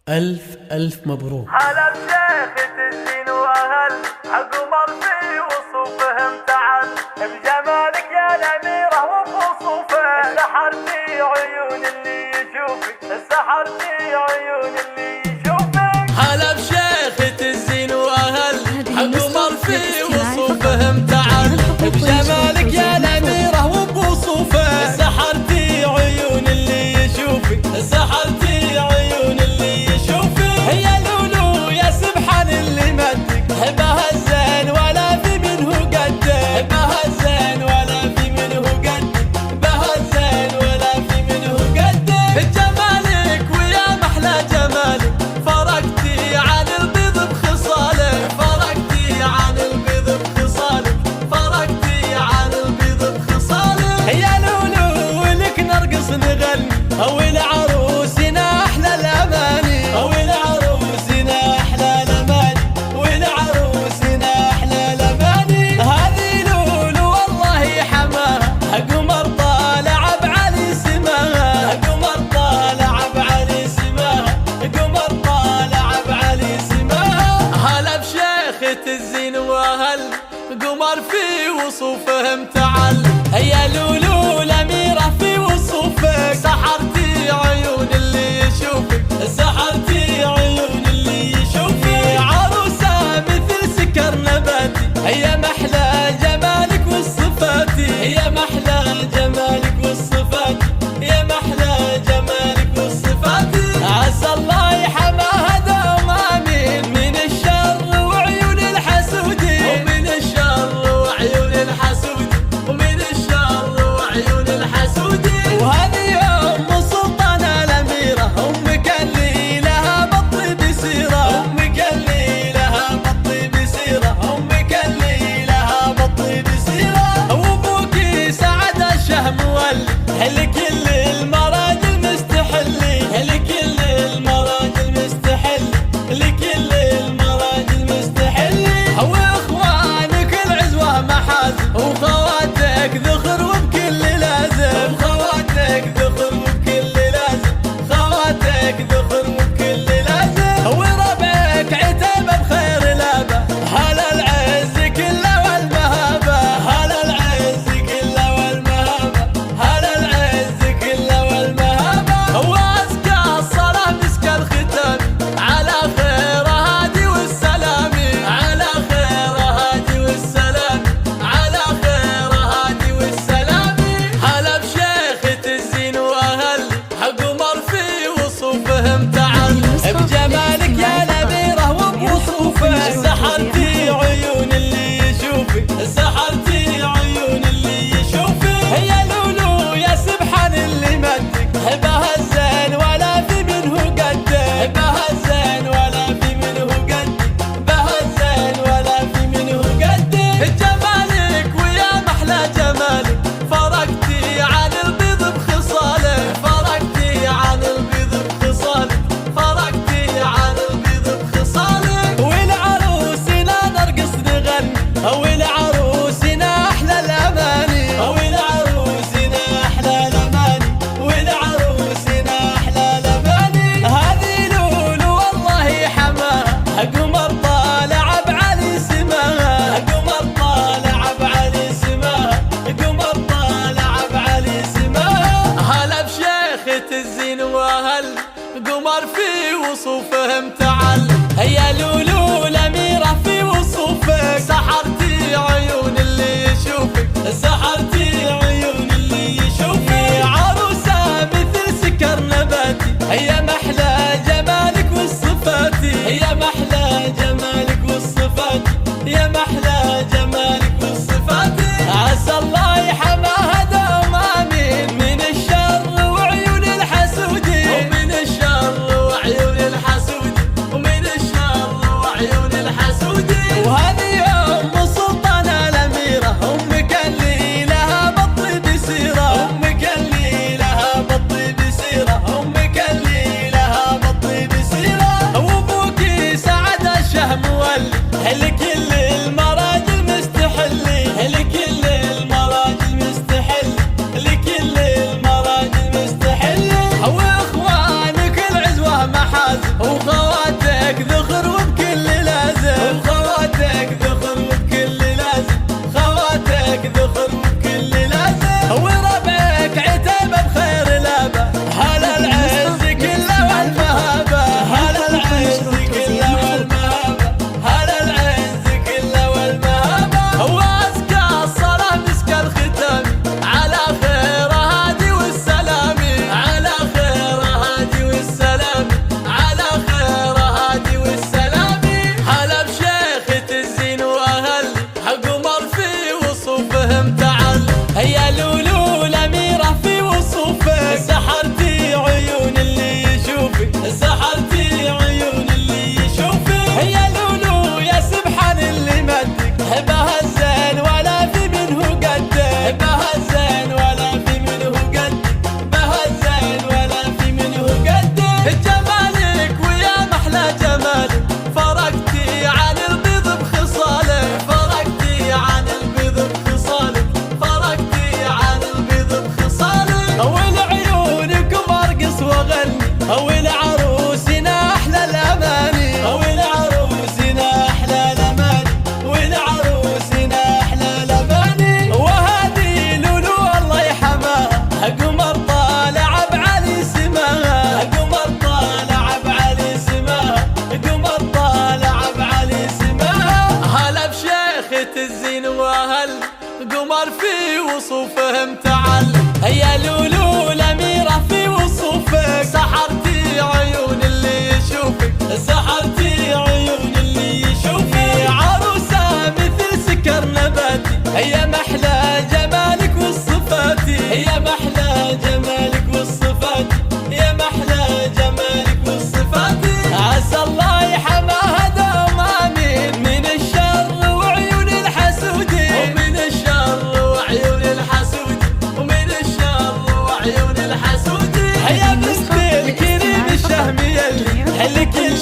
ألف ألف مبروك. على بشيخة الدين وأهل عقمر في وصوفهم تعال بجمالك يا الأميرة وبوصوفك سحر في عيون اللي يشوفك السحر في عيون اللي يشوفك. على بشيخة الزين وأهل عقمر في وصوفهم تعال بجمالك يا الأميرة وبوصوفك سحر في عيون اللي يشوفك سحر في عيون اللي يشوفك. يا لولو يا سبحان اللي مدك بها الزين ولا في منه قدك بها الزين ولا في منه قدك بها الزين ولا في منه قدك. جمالك ويا محلى جمالك فرقتي عن البيض بخصالك فرقتي عن البيض بخصالك فرقتي عن البيض بخصالك. يا لولو ولك نرقص نغني او العروسنا احلى الاماني او العروسنا احلى الاماني والعروسنا احلى الاماني. هذه لولو والله حماها قمر طالع بعلي سماها قمر طالع بعلي سماها قمر طالع بعلي سماها. هلا بشيخة الزين واهل قمر في وصوفهم تعال. يا لولو الاميرة في وصوفك سحرتي عيون اللي يشوفك سحرتي عيون اللي يشوفك. عروسة مثل سكر نباتي هي محلى جمالك والصفاتي هي محلى جمالك والصفاتي هي محلى جمالك والصفاتي. عسى الله يحماها دوم امين من الشر وعيون الحسودين ومن الشر وعيون الحسودين ومن الشر وعيون الحسودين. وهذه ام سلطانة الاميرة امك اللي لها بطي بسيرة امك اللي لها بطي بسيرة امك اللي لها بطي بسيرة. وابوكي سعد الشهم مولي لكل المراجل مستحلي لكل المراجل مستحلي لكل المراجل مستحلي. واخوانك العزوة محازن وخواتك ذخر وبكل لازم خواتك ذخر وبكل لازم خواتك ذخر وبكل لازم. وربعك عتابة بخير لابة هلا العز كله والمهابة هلا العز كله والمهابة هلا العز كله والمهابة. وازكى الصلاة مسك الختام على خير هادي والسلام على خير هادي والسلام على خير هادي والسلام. هلا بشيخة الزين واهل قمر في وصوفهم تعال بجمالك يا الاميرة وبوصوفك سحرتي عيون اللي يشوفك سحرتي عيون اللي يشوفك. يا لولو يا سبحان اللي مدك بها الزين ولا في منه قدك بها الزين ولا في منه قدك بها الزين ولا في منه قدك. جمالك ويا محلى جمالك فرقتي عن البيض بخصالك فرقتي عن البيض بخصالك فرقتي عن البيض بخصالك. والعروسنا نرقص نغني او العروسنا احلى الاماني او العروسنا احلى الاماني والعروسنا احلى الاماني. هذه لولو والله حماها قمر طالع بعلي سماها قمر طالع بعلي سماها قمر طالع بعلي سماها. هلا بشيخة الزين واهل قمر في وصوفهم تعال. يا لولو الاميرة في وصوفك سحرتي عيون اللي يشوفك سحرتي عيون اللي يشوفك. عروسة مثل سكر نباتي هي محلى جمالك والصفاتي هي محلى جمالك والصفاتي هي محلى جمالك والصفاتي. عسى الله يحماها دوم امين من الشر وعيون الحسودين ومن الشر وعيون الحسودين ومن الشر وخواتك ذخر وبكل لازم، وخواتك ذخر وبكل لازم، خواتك ذخر وبكل لازم، وربعك عتبه بخير لابه، هلا العز كله والمهابه، هلا العز كله والمهابه، هلا العز كله والمهابه، وازكى الصلاه مسك الختام على خير هادي والسلام، على خير هادي والسلام، على خير هادي والسلام. هلا بشيخة الزين واهل حق عمر في وصوفهم تعال، هيا لولو الاميره في وصوفك، سحرتي عيون اللي يشوفك، سحرتي عيون اللي يشوفك، هيا لولو يا سبحان اللي مدك، بها الزين ولا في منه قدك، بها الزين ولا في منه قدك، بها الزين ولا في منه قدك، جمالك ويا محلى جمالك، فرقتي عن البيض بخصالك، فرقتي عن البيض بخصالك، فرقتي عن البيض بخصالك، ولعيونكم ارقص واغني، ولعروسنا احلى الاماني، ولعروسنا احلى الاماني، ولعروسنا احلى الاماني، وهذه لولو الله يحماها، قمر طالع بعلي سماها، قمر طالع بعلي سماها، قمر طالع بعلي سماها. هلا بشيخة الزين واهل قمر في وصوفهم تعال، هيا لولو الاميره في وصوفك، سحرتي عيون اللي يشوفك، سحرتي عيون اللي يشوفك، عروسه مثل سكر نباتي، هيا محلى جمالك والصفاتي، هيا محلى جمالك والصفاتي، يا محلى جمالك والصفاتي، عسى الله يحماها دوم امين من الشر وعيون الحسودين، ومن الشر وعيون الحسودين، ومن الشر وعيون الحسودين، هيا بنت الكريم الشهمي اللي كل